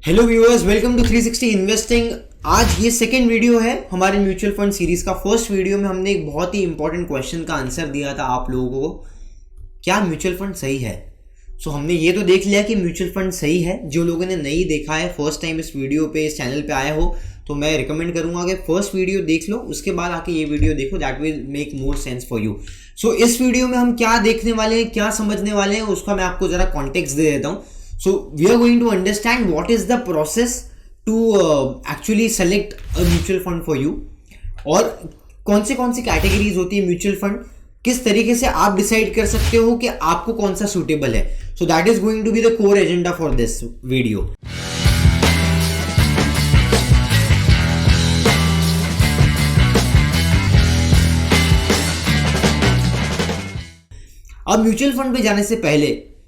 Hello viewers, welcome to 360 investing. आज ये second video है हमारे म्यूचुअल फंड सीरीज का। फर्स्ट वीडियो में हमने एक बहुत ही इंपॉर्टेंट क्वेश्चन का आंसर दिया था आप लोगों को, क्या म्यूचुअल फंड सही है। सो हमने ये तो देख लिया कि म्यूचुअल फंड सही है। जो लोगों ने नहीं देखा है, फर्स्ट टाइम इस वीडियो पे इस चैनल पे आए हो, तो मैं रिकमेंड करूंगा कि फर्स्ट वीडियो देख लो, उसके बाद आके ये वीडियो देखो। That will make more sense for you. So इस वीडियो में हम क्या देखने वाले हैं, क्या समझने वाले हैं, उसका मैं आपको जरा कॉन्टेक्स्ट दे देता हूँ। So we are going to understand what is the process to actually select a mutual fund for you, और कौन सी कैटेगरीज होती है म्यूचुअल फंड, किस तरीके से आप डिसाइड कर सकते हो कि आपको कौन सा सूटेबल है। So that is going to be the core agenda for this video. अब म्यूचुअल फंड पे जाने से पहले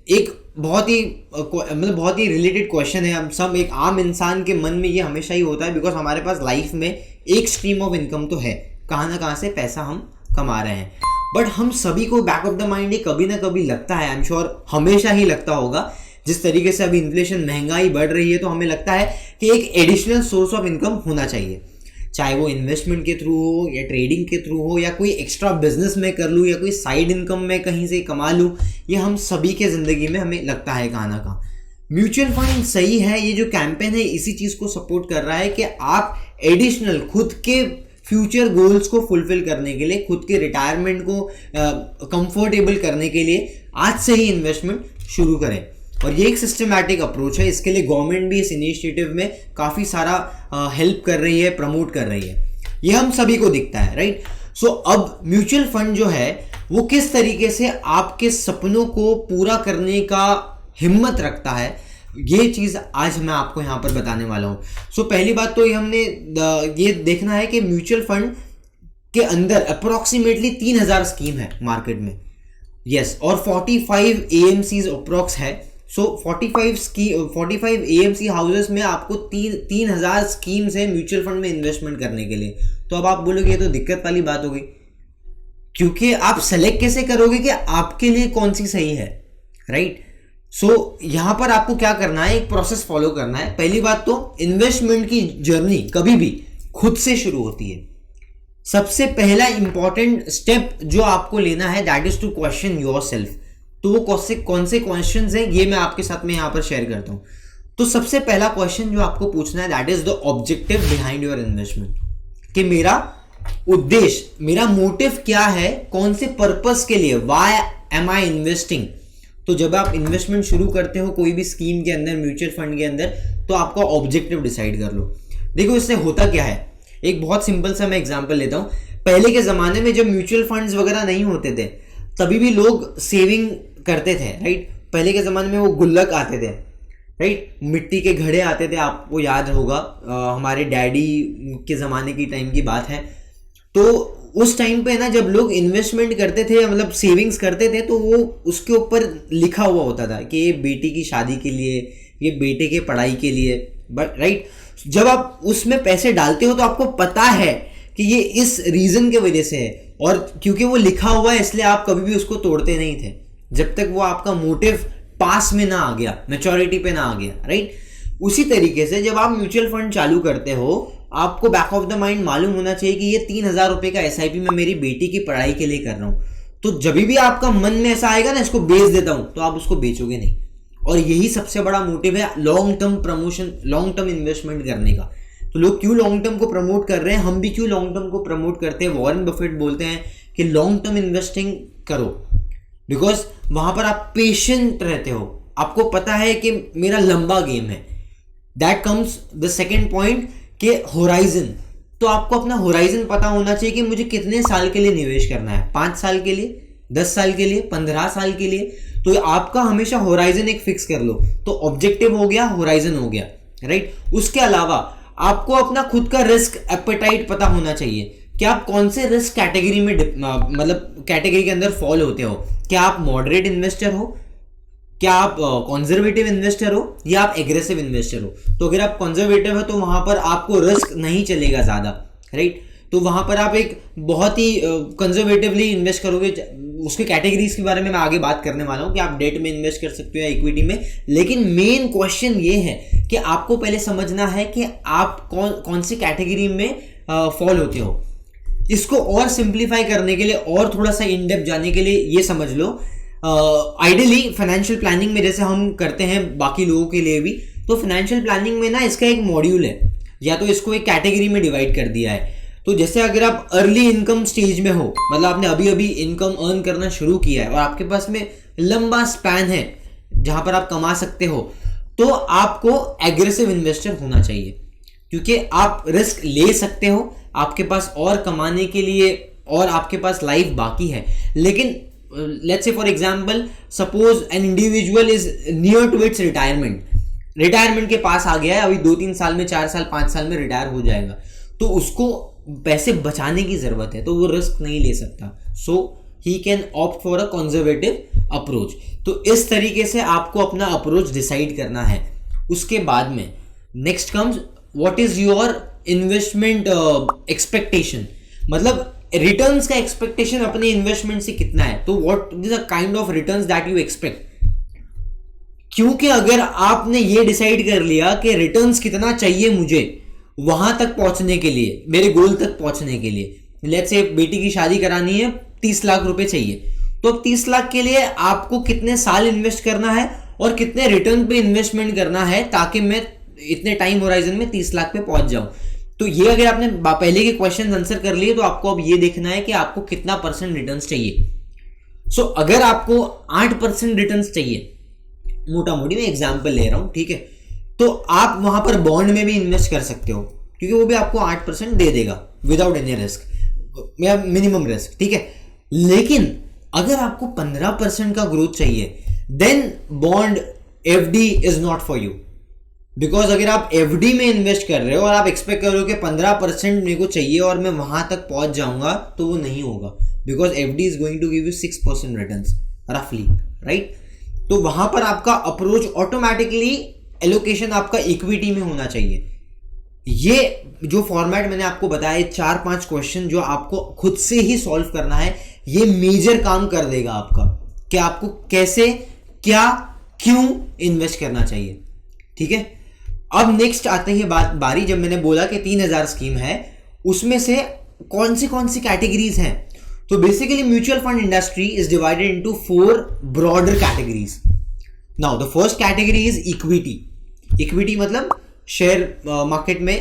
एक बहुत ही रिलेटेड क्वेश्चन है। हम सब, एक आम इंसान के मन में ये हमेशा ही होता है, बिकॉज हमारे पास लाइफ में एक स्ट्रीम ऑफ इनकम तो है, कहाँ ना कहाँ से पैसा हम कमा रहे हैं। बट हम सभी को बैक ऑफ द माइंड ये कभी ना कभी लगता है, आई एम श्योर हमेशा ही लगता होगा, जिस तरीके से अभी इन्फ्लेशन, महंगाई बढ़ रही है, तो हमें लगता है कि एक एडिशनल सोर्स ऑफ इनकम होना चाहिए, चाहे वो इन्वेस्टमेंट के थ्रू हो या ट्रेडिंग के थ्रू हो या कोई एक्स्ट्रा बिजनेस में कर लूँ या कोई साइड इनकम में कहीं से कमा लूँ। ये हम सभी के ज़िंदगी में हमें लगता है कहाँ ना कहाँ। म्यूचुअल फंड सही है, ये जो कैंपेन है इसी चीज़ को सपोर्ट कर रहा है कि आप एडिशनल खुद के फ्यूचर गोल्स को फुलफिल करने के लिए, खुद के रिटायरमेंट को कंफर्टेबल करने के लिए आज से ही इन्वेस्टमेंट शुरू करें। और ये एक सिस्टमैटिक अप्रोच है। इसके लिए गवर्नमेंट भी इस इनिशिएटिव में काफ़ी सारा हेल्प कर रही है, प्रमोट कर रही है। ये हम सभी को दिखता है, राइट। सो अब म्यूचुअल फंड जो है वो किस तरीके से आपके सपनों को पूरा करने का हिम्मत रखता है, ये चीज़ आज मैं आपको यहाँ पर बताने वाला हूँ। सो पहली बात तो हमने ये देखना है कि म्यूचुअल फंड के अंदर अप्रोक्सीमेटली 3000 स्कीम है मार्केट में, यस, और 45 AMCs अप्रोक्स है। सो 45 AMC हाउसेस में आपको 3000 स्कीम्स है म्यूचुअल फंड में इन्वेस्टमेंट करने के लिए। तो अब आप बोलोगे ये तो दिक्कत वाली बात होगी, क्योंकि आप सेलेक्ट कैसे करोगे कि आपके लिए कौन सी सही है, राइट। सो यहां पर आपको क्या करना है, एक प्रोसेस फॉलो करना है। पहली बात तो इन्वेस्टमेंट की जर्नी कभी भी खुद से शुरू होती है। सबसे पहला इंपॉर्टेंट स्टेप जो आपको लेना है, that is to question yourself. तो वो कौन से क्वेश्चंस हैं, ये मैं आपके साथ में यहाँ पर शेयर करता हूँ। तो सबसे पहला क्वेश्चन जो आपको पूछना है, that is the objective behind your investment, कि मेरा उद्देश्य, मेरा मोटिव क्या है, कौन से पर्पस के लिए, व्हाई एम आई इन्वेस्टिंग। तो जब आप इन्वेस्टमेंट शुरू करते हो कोई भी स्कीम के अंदर, म्यूचुअल फंड के अंदर, तो आपका ऑब्जेक्टिव डिसाइड कर लो। देखो इससे होता क्या है, एक बहुत सिंपल सा मैं एग्जांपल लेता हूँ। पहले के ज़माने में जब म्यूचुअल फंड्स वगैरह नहीं होते थे, तभी भी लोग सेविंग करते थे, राइट। पहले के ज़माने में वो गुल्लक आते थे, राइट, मिट्टी के घड़े आते थे, आपको याद होगा, हमारे डैडी के ज़माने की टाइम की बात है। तो उस टाइम पे ना जब लोग इन्वेस्टमेंट करते थे, मतलब सेविंग्स करते थे, तो वो उसके ऊपर लिखा हुआ होता था कि ये बेटी की शादी के लिए, ये बेटे के पढ़ाई के लिए, बट राइट, जब आप उसमें पैसे डालते हो तो आपको पता है कि ये इस रीज़न के वजह से है, और क्योंकि वो लिखा हुआ है इसलिए आप कभी भी उसको तोड़ते नहीं थे जब तक वो आपका मोटिव पास में ना आ गया, मैच्योरिटी पे ना आ गया, राइट। उसी तरीके से जब आप म्यूचुअल फंड चालू करते हो, आपको बैक ऑफ द माइंड मालूम होना चाहिए कि ये 3000 रुपये का SIP मैं मेरी बेटी की पढ़ाई के लिए कर रहा हूँ। तो जब भी आपका मन में ऐसा आएगा ना, इसको बेच देता हूँ, तो आप उसको बेचोगे नहीं। और यही सबसे बड़ा मोटिव है long term promotion, long term investment करने का। तो लोग क्यों लॉन्ग टर्म को प्रमोट कर रहे हैं, हम भी क्यों लॉन्ग टर्म को प्रमोट करते हैं। वॉरेन बफेट बोलते हैं कि लॉन्ग टर्म इन्वेस्टिंग करो, बिकॉज वहां पर आप पेशेंट रहते हो, आपको पता है कि मेरा लंबा गेम है। That comes the second point के होराइजन। तो आपको अपना होराइजन पता होना चाहिए कि मुझे कितने साल के लिए निवेश करना है, 5 साल के लिए, 10 साल के लिए, 15 साल के लिए। तो आपका हमेशा होराइजन एक फिक्स कर लो। तो ऑब्जेक्टिव हो गया, होराइजन हो गया, राइट। उसके अलावा आपको अपना खुद का रिस्क एपेटाइट पता होना चाहिए कि आप कौन से रिस्क कैटेगरी में, मतलब कैटेगरी के अंदर फॉल होते हो। क्या आप मॉडरेट इन्वेस्टर हो, क्या आप कंजर्वेटिव इन्वेस्टर हो, या आप एग्रेसिव इन्वेस्टर हो। तो अगर आप कंजर्वेटिव हो तो वहां पर आपको रिस्क नहीं चलेगा ज़्यादा, राइट। तो वहां पर आप एक बहुत ही कंजर्वेटिवली इन्वेस्ट करोगे, उसके कैटेगरीज के बारे में मैं आगे बात करने वाला हूँ कि आप डेट में इन्वेस्ट कर सकते हो या इक्विटी में। लेकिन मेन क्वेश्चन ये है कि आपको पहले समझना है कि आप कौन सी कैटेगरी में फॉल होते हो। इसको और सिंप्लीफाई करने के लिए और थोड़ा सा इन डेप्थ जाने के लिए ये समझ लो, आइडियली फाइनेंशियल प्लानिंग में जैसे हम करते हैं बाकी लोगों के लिए भी, तो फाइनेंशियल प्लानिंग में ना इसका एक मॉड्यूल है, या तो इसको एक कैटेगरी में डिवाइड कर दिया है। तो जैसे अगर आप अर्ली इनकम स्टेज में हो, मतलब आपने अभी अभी इनकम अर्न करना शुरू किया है और आपके पास में लंबा स्पैन है जहां पर आप कमा सकते हो, तो आपको एग्रेसिव इन्वेस्टर होना चाहिए, क्योंकि आप रिस्क ले सकते हो, आपके पास और कमाने के लिए और आपके पास लाइफ बाकी है। लेकिन let's say for example, suppose an individual is near to its retirement के पास आ गया है, अभी 2-3 साल में, 4 साल 5 साल में रिटायर हो जाएगा, तो उसको पैसे बचाने की जरूरत है, तो वो रिस्क नहीं ले सकता। So he can opt for a conservative approach. तो इस तरीके से आपको अपना अप्रोच डिसाइड करना है। उसके बाद में next comes what is your investment expectation, मतलब रिटर्न्स का एक्सपेक्टेशन अपने इन्वेस्टमेंट से कितना है। तो what is the kind of returns that you expect, क्योंकि अगर आपने ये डिसाइड कर लिया कि रिटर्न्स कितना चाहिए मुझे वहां तक पहुंचने के लिए, मेरे गोल तक पहुंचने के लिए, लेट्स से बेटी की शादी करानी है, 30 लाख रुपए चाहिए, तो 30 लाख के लिए आपको कितने साल इन्वेस्ट करना है और कितने रिटर्न पे इन्वेस्टमेंट करना है ताकि मैं इतने टाइम होराइजन में 30 लाख पे पहुंच जाऊं। तो ये अगर आपने पहले के क्वेश्चन आंसर कर लिए, तो आपको अब ये देखना है कि आपको कितना परसेंट रिटर्न चाहिए। सो अगर आपको 8% रिटर्न चाहिए, मोटा मोटी मैं एग्जाम्पल ले रहा हूं, ठीक है, तो आप वहां पर बॉन्ड में भी इन्वेस्ट कर सकते हो, क्योंकि वो भी आपको 8% दे देगा विदाउट एनी रिस्क या मिनिमम रिस्क, ठीक है। लेकिन अगर आपको 15% का ग्रोथ चाहिए, then bond FD is not for you, because अगर आप एफडी में इन्वेस्ट कर रहे हो और आप एक्सपेक्ट कर रहे हो कि 15% मेरे को चाहिए और मैं वहां तक पहुंच जाऊंगा, तो वो नहीं होगा, because FD is going to give you 6% returns रफली, राइट। तो वहां पर आपका अप्रोच ऑटोमेटिकली एलोकेशन आपका इक्विटी में होना चाहिए। ये जो फॉर्मेट मैंने आपको बताया, 4-5 क्वेश्चन जो आपको खुद से ही सॉल्व करना है, ये मेजर काम कर देगा आपका कि आपको कैसे, क्या, क्यों इन्वेस्ट करना चाहिए, ठीक है। अब नेक्स्ट आते हैं बारी, जब मैंने बोला कि 3000 स्कीम है, उसमें से कौन सी कैटेगरीज हैं। तो basically mutual fund industry is divided into 4 broader categories. Now the first category is equity मतलब शेयर मार्केट में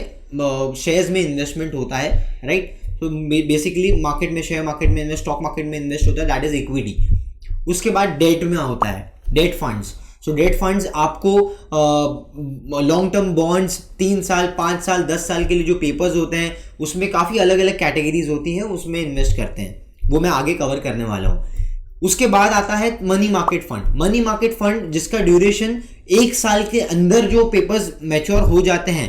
शेयर्स में इन्वेस्टमेंट होता है, राइट। तो बेसिकली मार्केट में, शेयर मार्केट में, स्टॉक मार्केट में इन्वेस्ट होता है, दैट इज इक्विटी। उसके बाद डेट में होता है डेट फंड्स। सो डेट फंड्स आपको लॉन्ग टर्म बॉन्ड्स 3 साल 5 साल 10 साल के लिए जो पेपर्स होते हैं, उसमें काफ़ी अलग अलग कैटेगरीज होती हैं, उसमें इन्वेस्ट करते हैं, वो मैं आगे कवर करने वाला हूँ। उसके बाद आता है मनी मार्केट फंड जिसका ड्यूरेशन 1 साल के अंदर जो पेपर्स मैच्योर हो जाते हैं,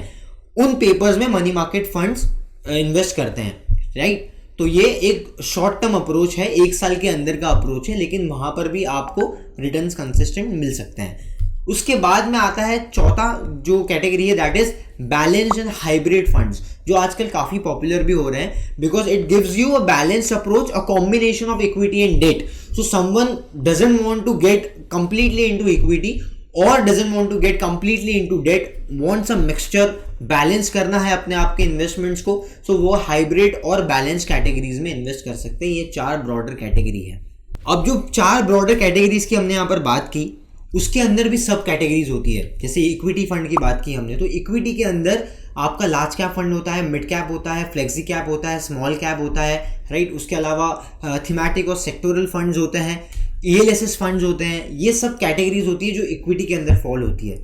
उन पेपर्स में मनी मार्केट फंड्स इन्वेस्ट करते हैं, राइट। तो ये एक शॉर्ट टर्म अप्रोच है, 1 साल के अंदर का अप्रोच है, लेकिन वहां पर भी आपको रिटर्न्स कंसिस्टेंट मिल सकते हैं। उसके बाद में आता है चौथा जो कैटेगरी है, that is balance and hybrid funds, जो आजकल काफी पॉपुलर भी हो रहे हैं, because it gives you a balanced approach, a combination of equity and debt. So someone doesn't want to get completely into equity और doesn't want to get completely into debt, wants a mixture, balance करना है अपने आप के investments को, सो वो hybrid और balance categories में इन्वेस्ट कर सकते हैं। ये 4 ब्रॉडर कैटेगरी है। अब जो 4 ब्रॉडर कैटेगरीज की हमने यहाँ पर बात की, उसके अंदर भी सब कैटेगरीज होती है। जैसे इक्विटी फंड की बात की हमने, तो इक्विटी के अंदर आपका लार्ज कैप फंड होता है, मिड कैप होता है, फ्लेक्सी कैप होता है, स्मॉल कैप होता है, राइट। उसके अलावा थीमेटिक और सेक्टोरल फंड्स होते हैं, ELSS फंड्स होते हैं, ये सब कैटेगरीज होती है जो इक्विटी के अंदर फॉल होती है।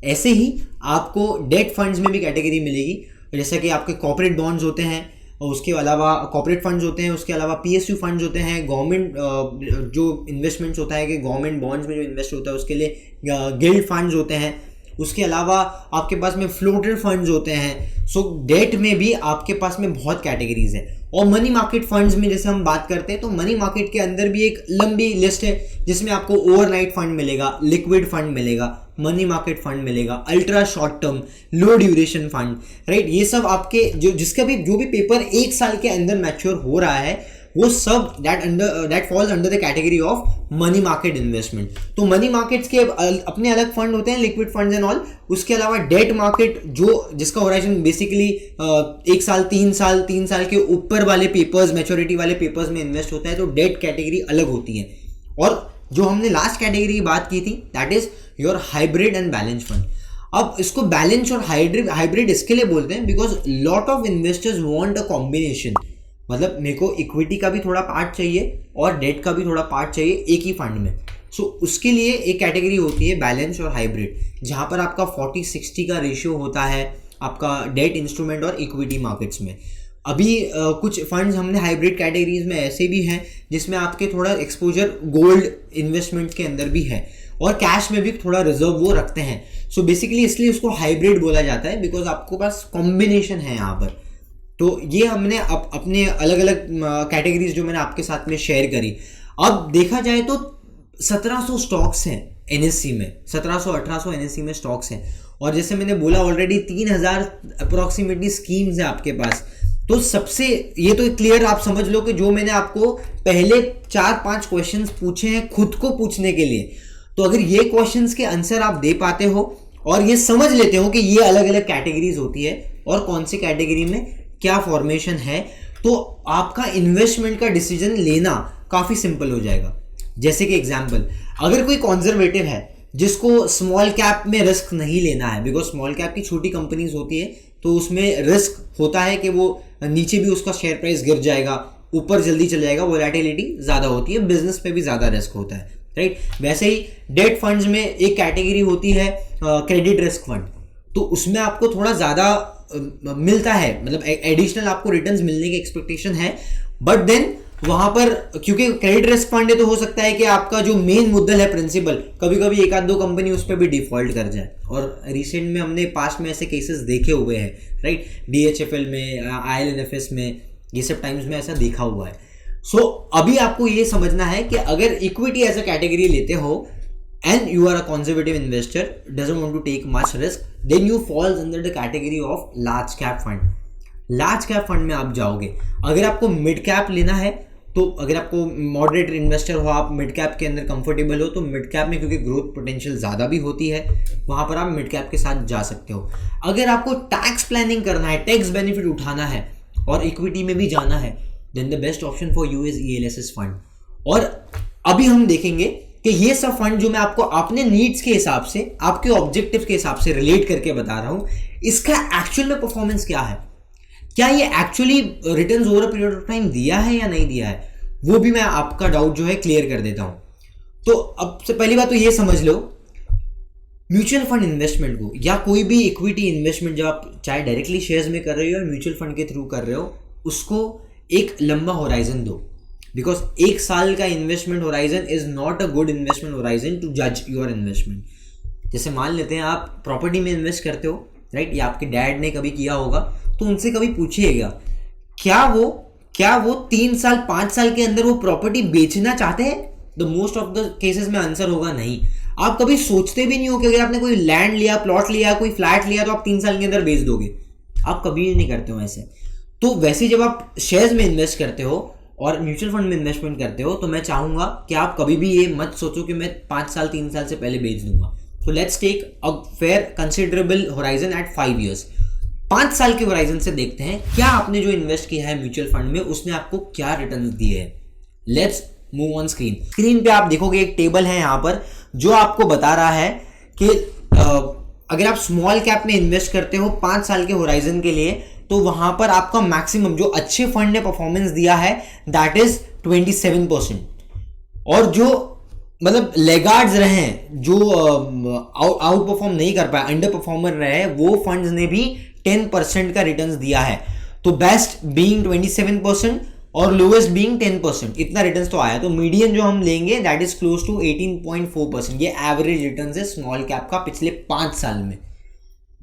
ऐसे ही आपको डेट फंड्स में भी कैटेगरी मिलेगी, जैसा कि आपके कॉर्पोरेट बॉन्ड्स होते हैं, और उसके अलावा कॉर्पोरेट फंड्स होते हैं, उसके अलावा PSU फंड्स होते हैं, गवर्नमेंट जो इन्वेस्टमेंट्स होता है कि गवर्नमेंट बॉन्ड्स में जो इन्वेस्ट होता है उसके लिए गिल्ड फंड्स होते हैं। उसके अलावा आपके पास में फ्लोटेड फंड्स होते हैं। सो डेट में भी आपके पास में बहुत कैटेगरीज है। और मनी मार्केट फंड्स में जैसे हम बात करते हैं, तो मनी मार्केट के अंदर भी एक लंबी लिस्ट है, जिसमें आपको ओवरनाइट फंड मिलेगा, लिक्विड फंड मिलेगा, मनी मार्केट फंड मिलेगा, अल्ट्रा शॉर्ट टर्म, लो ड्यूरेशन फंड, राइट। ये सब आपके जो भी पेपर 1 साल के अंदर मैच्योर हो रहा है, वो सब that falls under the category of money market investment. तो मनी मार्केट्स के अपने अलग फंड होते हैं, लिक्विड फंड्स एंड ऑल। उसके अलावा डेट मार्केट जिसका होराइजन बेसिकली 1 साल 3 साल के ऊपर वाले पेपर्स, मैच्योरिटी वाले पेपर्स में इन्वेस्ट होता है, तो डेट कैटेगरी अलग होती है। और जो हमने लास्ट कैटेगरी की बात की थी that is your hybrid and balance fund. अब इसको बैलेंस और हाइब्रिड इसके लिए बोलते हैं because lot of investors want a combination, मतलब मेरे को इक्विटी का भी थोड़ा पार्ट चाहिए और डेट का भी थोड़ा पार्ट चाहिए एक ही फंड में। सो उसके लिए एक कैटेगरी होती है बैलेंस और हाइब्रिड, जहां पर आपका 40-60 का रेशियो होता है आपका डेट इंस्ट्रूमेंट और इक्विटी मार्केट्स में। अभी कुछ फंड्स हमने हाइब्रिड कैटेगरीज में ऐसे भी हैं जिसमें आपके थोड़ा एक्सपोजर गोल्ड इन्वेस्टमेंट के अंदर भी है और कैश में भी थोड़ा रिजर्व वो रखते हैं। सो बेसिकली इसलिए उसको हाइब्रिड बोला जाता है बिकॉज आपको पास कॉम्बिनेशन है यहाँ पर। तो ये हमने अपने अलग अलग कैटेगरीज जो मैंने आपके साथ में शेयर करी। अब देखा जाए तो 1700 स्टॉक्स हैं एनएससी में, 1700-1800 एनएससी में स्टॉक्स हैं, और जैसे मैंने बोला ऑलरेडी 3000 अप्रोक्सीमेटली स्कीम्स है आपके पास। तो सबसे ये तो क्लियर आप समझ लो कि जो मैंने आपको पहले 4-5 क्वेश्चंस पूछे हैं खुद को पूछने के लिए, तो अगर ये क्वेश्चंस के आंसर आप दे पाते हो और ये समझ लेते हो कि ये अलग अलग कैटेगरीज होती है और कौन सी कैटेगरी में क्या फॉर्मेशन है, तो आपका इन्वेस्टमेंट का डिसीजन लेना काफी सिंपल हो जाएगा। जैसे कि एग्जांपल, अगर कोई कॉन्जर्वेटिव है जिसको स्मॉल कैप में रिस्क नहीं लेना है, बिकॉज स्मॉल कैप की छोटी कंपनीज होती है तो उसमें रिस्क होता है कि वो नीचे भी उसका शेयर प्राइस गिर जाएगा, ऊपर जल्दी चल जाएगा, वोलेटिलिटी ज्यादा होती है, बिजनेस पे भी ज्यादा रिस्क होता है, राइट। वैसे ही डेट फंड्स में एक कैटेगरी होती है क्रेडिट रिस्क फंड, तो उसमें आपको थोड़ा ज्यादा मिलता है, मतलब एडिशनल आपको रिटर्न्स मिलने की एक्सपेक्टेशन है। बट देन वहां पर क्योंकि क्रेडिट रिस्क फंड है तो हो सकता है कि आपका जो मेन मुद्दल है प्रिंसिपल, कभी कभी 1-2 कंपनी उस पर भी डिफॉल्ट कर जाए, और रिसेंट में हमने पास्ट में ऐसे केसेस देखे हुए हैं, राइट। DHFL में, IL&FS में, ये सब टाइम्स में ऐसा देखा हुआ है। सो अभी आपको ये समझना है कि अगर इक्विटी एज अ कैटेगरी लेते हो and you are a conservative investor, doesn't want to take much risk, then you falls under the category of large cap fund. large cap fund में आप जाओगे। अगर आपको mid cap लेना है, तो अगर आपको मॉडरेट इन्वेस्टर हो, आप मिड कैप के अंदर कंफर्टेबल हो, तो मिड कैप में क्योंकि ग्रोथ पोटेंशियल ज़्यादा भी होती है, वहाँ पर आप मिड कैप के साथ जा सकते हो। अगर आपको टैक्स प्लानिंग करना है, टैक्स बेनिफिट उठाना है और इक्विटी में भी जाना है, then the best option for you is ELSS fund. और अभी हम देखेंगे कि ये सब फंड जो मैं आपको अपने नीड्स के हिसाब से, आपके ऑब्जेक्टिव के हिसाब से रिलेट करके बता रहा हूं, इसका एक्चुअल में परफॉर्मेंस क्या है, क्या ये actually returns over a period of time दिया है या नहीं दिया है, वो भी मैं आपका डाउट जो है क्लियर कर देता हूं। तो अब से पहली बात तो ये समझ लो, म्यूचुअल फंड इन्वेस्टमेंट को या कोई भी इक्विटी इन्वेस्टमेंट जब आप चाहे डायरेक्टली शेयर्स में कर रहे हो या म्यूचुअल फंड के थ्रू कर रहे हो, उसको एक लंबा होराइजन दो, बिकॉज 1 साल का investment horizon is not a good investment horizon to जज योर इन्वेस्टमेंट। जैसे मान लेते हैं आप प्रॉपर्टी में इन्वेस्ट करते हो, राइट, या आपके डैड ने कभी किया होगा, तो उनसे कभी पूछिएगा क्या वो 3 साल 5 साल के अंदर वो प्रॉपर्टी बेचना चाहते हैं। The most of the cases में आंसर होगा नहीं। आप कभी सोचते भी नहीं हो कि अगर आपने कोई लैंड लिया, प्लॉट लिया, कोई फ्लैट लिया, तो आप 3 साल के अंदर बेच दोगे, आप कभी नहीं करते हो ऐसे। तो वैसे जब आप शेयर्स में इन्वेस्ट करते हो और म्यूचुअल फंड में इन्वेस्टमेंट करते हो, तो मैं चाहूंगा कि आप कभी भी ये मत सोचो कि मैं 5 साल 3 साल से पहले बेच दूंगा। तो let's take a fair considerable horizon at 5 years। 5 साल के होराइजन से देखते हैं क्या आपने जो इन्वेस्ट किया है म्यूचुअल फंड में उसने आपको क्या रिटर्न दिए हैं। लेट्स मूव ऑन स्क्रीन पे आप देखोगे एक टेबल है यहाँ पर जो आपको बता रहा है कि अगर आप स्मॉल कैप में इन्वेस्ट करते हो 5 साल के होराइजन के लिए, तो वहां पर आपका मैक्सिमम जो अच्छे फंड ने परफॉर्मेंस दिया है दैट इज 27%, और जो मतलब लेगार्ड्स रहे, जो आउट परफॉर्म नहीं कर पाए, अंडर परफॉर्मर रहे, वो फंड्स ने भी 10% का रिटर्न्स दिया है। तो बेस्ट बीइंग 27% और लोएस्ट बीइंग 10%, इतना रिटर्न्स तो आया। तो मीडियन जो हम लेंगे दैट इज क्लोज टू 18.4%। ये एवरेज रिटर्न्स है स्मॉल कैप का पिछले 5 साल में।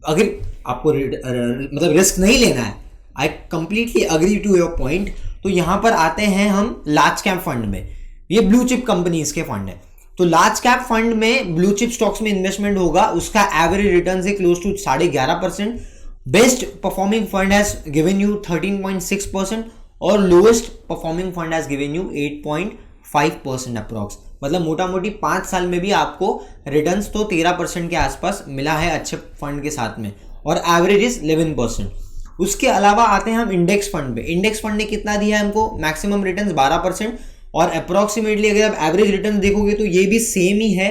अगर आपको मतलब रिस्क नहीं लेना है, I completely agree to your point. तो यहां पर आते हैं हम लार्ज कैप फंड में। ये ब्लू चिप कंपनीज के फंड है। तो लार्ज कैप फंड में ब्लू चिप स्टॉक्स में इन्वेस्टमेंट होगा, उसका एवरेज रिटर्न है close to 11.5%। Best performing fund has given you 13.6%, और lowest performing fund has given you 8.5% approx, मतलब मोटा मोटी 5 साल में भी आपको रिटर्न्स तो 13% के आसपास मिला है अच्छे फंड के साथ में, और एवरेज इज 11%। उसके अलावा आते हैं हम इंडेक्स फंड पे। इंडेक्स फंड ने कितना दिया है हमको, मैक्सिमम रिटर्न्स 12%, और अप्रॉक्सीमेटली अगर आप एवरेज रिटर्न देखोगे तो ये भी सेम ही है,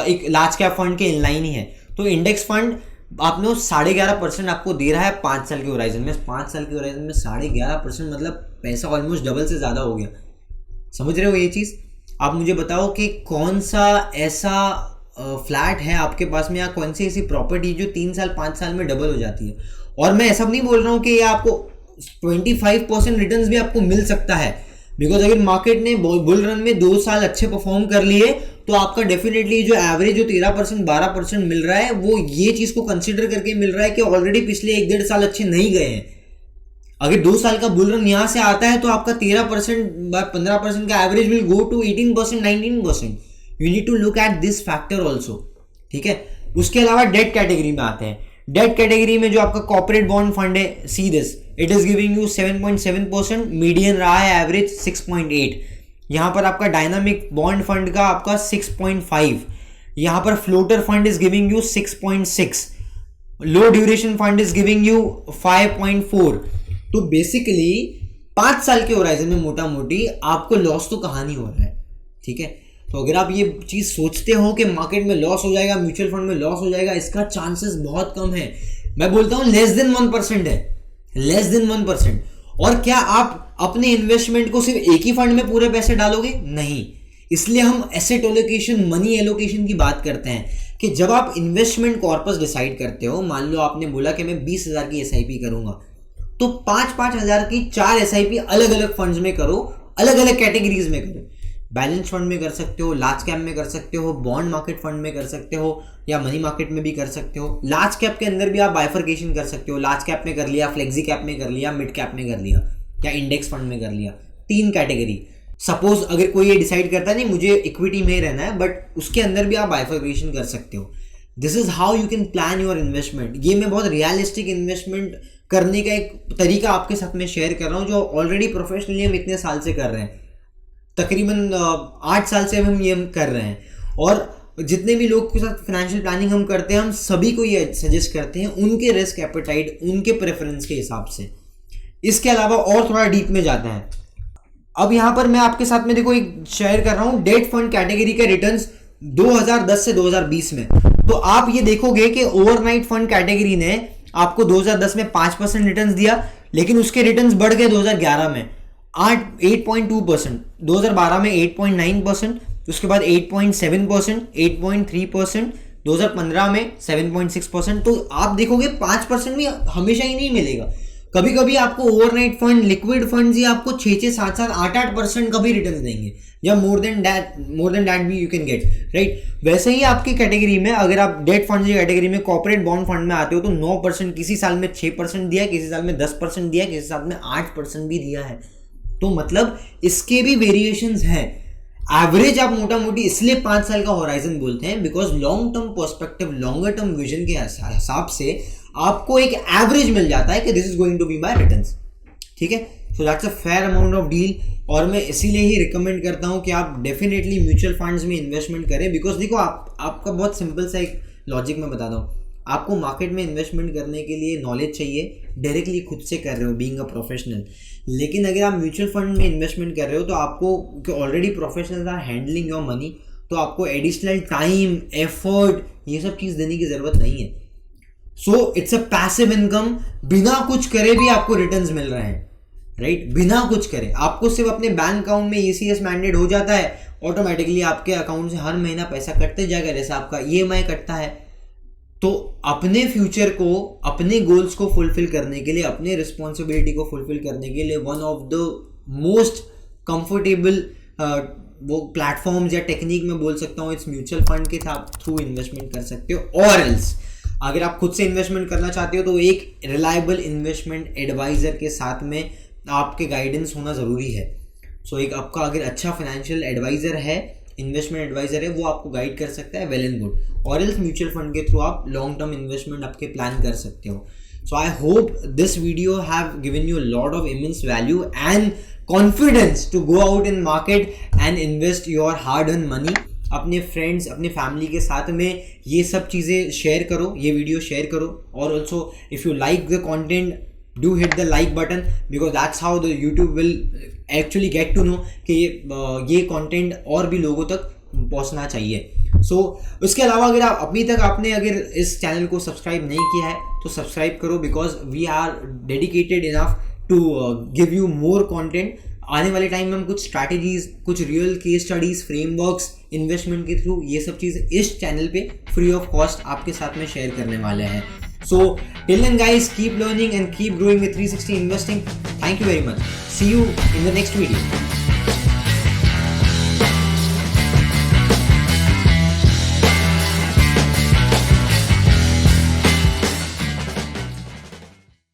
एक लार्ज कैप फंड के इनलाइन ही है। तो इंडेक्स फंड आपने 11.5% आपको दे रहा है 5 साल के होराइजन में। 5 साल के होराइजन में 11.5%, मतलब पैसा ऑलमोस्ट डबल से ज़्यादा हो गया। समझ रहे हो ये चीज़? आप मुझे बताओ कि कौन सा ऐसा फ्लैट है आपके पास में, या कौन सी ऐसी प्रॉपर्टी जो 3 साल 5 साल में डबल हो जाती है। और मैं ऐसा नहीं बोल रहा हूँ कि ये आपको 25% रिटर्न्स भी आपको मिल सकता है, बिकॉज अगर मार्केट ने बुल रन में 2 साल अच्छे परफॉर्म कर लिए तो आपका डेफिनेटली जो एवरेज जो 13% 12% मिल रहा है वो ये चीज को कंसिडर करके मिल रहा है कि ऑलरेडी पिछले 1-1.5 साल अच्छे नहीं गए हैं। अगर 2 साल का बुल रन यहां से आता है तो आपका 13% 15% का average will go to 18% 19%। You need to look at this factor also, ठीक है। उसके अलावा डेट कैटेगरी में आते हैं। डेट कैटेगरी में जो आपका कॉर्पोरेट बॉन्ड फंड है, see this, it is giving you 7.7%, median रहा है एवरेज 6.8। यहाँ पर आपका डायनामिक बॉन्ड फंड का आपका 6.5, यहाँ पर floater fund is giving you 6.6, low duration fund is giving you 5.4। तो बेसिकली 5 साल के होराइजन में मोटा मोटी आपको लॉस तो कहाँ नहीं हो रहा है, ठीक है। तो अगर आप ये चीज सोचते हो कि मार्केट में लॉस हो जाएगा, म्यूचुअल फंड में लॉस हो जाएगा, इसका चांसेस बहुत कम है। मैं बोलता हूं लेस देन 1% है, लेस देन 1%। और क्या आप अपने इन्वेस्टमेंट को सिर्फ एक ही फंड में पूरे पैसे डालोगे? नहीं। इसलिए हम एसेट एलोकेशन, मनी एलोकेशन की बात करते हैं कि जब आप इन्वेस्टमेंट कॉर्पस डिसाइड करते हो, मान लो आपने बोला कि मैं 20,000 की एसआईपी करूंगा, तो 5-5 हजार की 4 एसआईपी अलग अलग फंड्स में करो, अलग अलग कैटेगरीज में करो। बैलेंस फंड में कर सकते हो, लार्ज कैप में कर सकते हो, बॉन्ड मार्केट फंड में कर सकते हो, या मनी मार्केट में भी कर सकते हो। लार्ज कैप के अंदर भी आप बाइफर्केशन कर सकते हो, लार्ज कैप में कर लिया, फ्लेक्सी कैप में कर लिया, मिड कैप में कर लिया, या इंडेक्स फंड में कर लिया। 3 कैटेगरी। सपोज अगर कोई ये डिसाइड करता है नहीं मुझे इक्विटी में रहना है, बट उसके अंदर भी आप बाइफर्केशन कर सकते हो। This is how you can plan your investment. ये मैं बहुत रियलिस्टिक इन्वेस्टमेंट करने का एक तरीका आपके साथ में शेयर कर रहा हूँ, जो ऑलरेडी प्रोफेशनली हम इतने साल से कर रहे हैं। तकरीबन 8 साल से हम ये कर रहे हैं, और जितने भी लोग के साथ फाइनेंशियल प्लानिंग हम करते हैं, हम सभी को ये सजेस्ट करते हैं उनके रिस्क एपेटाइट, उनके प्रेफरेंस के हिसाब से। इसके अलावा और थोड़ा डीप में जाते हैं। अब यहाँ पर मैं आपके साथ में देखो एक शेयर कर रहा हूँ डेट फंड कैटेगरी के रिटर्न्स 2010 से 2020 में। तो आप ये देखोगे कि ओवरनाइट फंड कैटेगरी ने आपको 2010 में 5% रिटर्न्स दिया, लेकिन उसके रिटर्न्स बढ़ गए 2011 में 8.2%, 2012 में 8.9%, उसके बाद 8.7%, 8.3%, 2015 में 7.6%। तो आप देखोगे 5% भी हमेशा ही नहीं मिलेगा। कभी कभी आपको ओवरनाइट फंड, लिक्विड फंड्स ही आपको 6-6, 7-7, 8-8% का भी रिटर्न देंगे, या मोर देन दैट भी यू कैन गेट, राइट। वैसे ही आपकी कैटेगरी में अगर आप डेट फंड की कैटेगरी में कॉर्पोरेट बॉन्ड फंड में आते हो तो 9%, किसी साल में 6% दिया, किसी साल में 10% दिया, किसी साल में 8% भी दिया है। तो मतलब इसके भी वेरिएशंस हैं। एवरेज आप मोटा मोटी इसलिए 5 साल का होराइजन बोलते हैं, because long term perspective, longer term vision के हिसाब से आपको एक एवरेज मिल जाता है कि this is going to be my returns, ठीक है। So that's a fair amount of deal. और मैं इसीलिए ही रिकमेंड करता हूं कि आप डेफिनेटली म्यूचुअल फंड्स में इन्वेस्टमेंट करें, बिकॉज देखो आपका बहुत सिंपल सा एक लॉजिक मैं बताता हूँ। आपको मार्केट में इन्वेस्टमेंट करने के लिए नॉलेज चाहिए, डायरेक्टली खुद से कर रहे हो बीइंग अ प्रोफेशनल। लेकिन अगर आप म्यूचुअल फंड में इन्वेस्टमेंट कर रहे हो तो आपको already professionals are handling your money, तो आपको एडिशनल टाइम, एफर्ट, ये सब चीज़ देने की ज़रूरत नहीं है। So it's a passive income, बिना कुछ करे भी आपको रिटर्न्स मिल रहे हैं, राइट। बिना कुछ करे आपको सिर्फ अपने बैंक अकाउंट में ECS मैंडेट हो जाता है, ऑटोमेटिकली आपके अकाउंट से हर महीना पैसा कटते जाएगा, जैसे आपका EMI कटता है। तो अपने फ्यूचर को, अपने गोल्स को फुलफिल करने के लिए, अपने रिस्पॉन्सिबिलिटी को फुलफिल करने के लिए one of the most comfortable वो प्लेटफॉर्म्स या टेक्निक में बोल सकता हूँ, इट्स म्यूचुअल फंड के थ्रू इन्वेस्टमेंट कर सकते हो। और एल्स अगर आप खुद से इन्वेस्टमेंट करना चाहते हो तो एक रिलायबल इन्वेस्टमेंट एडवाइजर के साथ में आपके गाइडेंस होना ज़रूरी है। सो एक आपका अगर अच्छा फाइनेंशियल एडवाइजर है, इन्वेस्टमेंट एडवाइजर है, वो आपको गाइड कर सकता है, वेल एंड गुड। और एल्स म्यूचुअल फंड के थ्रू आप लॉन्ग टर्म इन्वेस्टमेंट आपके प्लान कर सकते हो। So I hope this video have given you a lot of immense value and confidence to go out in market and invest your hard earned money. अपने friends, अपने family के साथ में ये सब चीज़ें शेयर करो, ये वीडियो शेयर करो. और also if you like the content, do hit the like button because that's how the YouTube will actually get to know कि ये content और भी लोगों तक पहुंचना चाहिए. So उसके अलावा अगर आप अभी तक आपने अगर इस चैनल को सब्सक्राइब नहीं किया है तो सब्सक्राइब करो because we are dedicated enough to give you more content. आने वाले टाइम में हम कुछ स्ट्रैटेजीज, कुछ real case studies, frameworks investment के थ्रू ये सब चीज़ें इस चैनल पे फ्री ऑफ कॉस्ट आपके साथ में शेयर करने वाले हैं. So till then guys, keep learning and keep growing with 360 investing. Thank you very much. See you in the next video.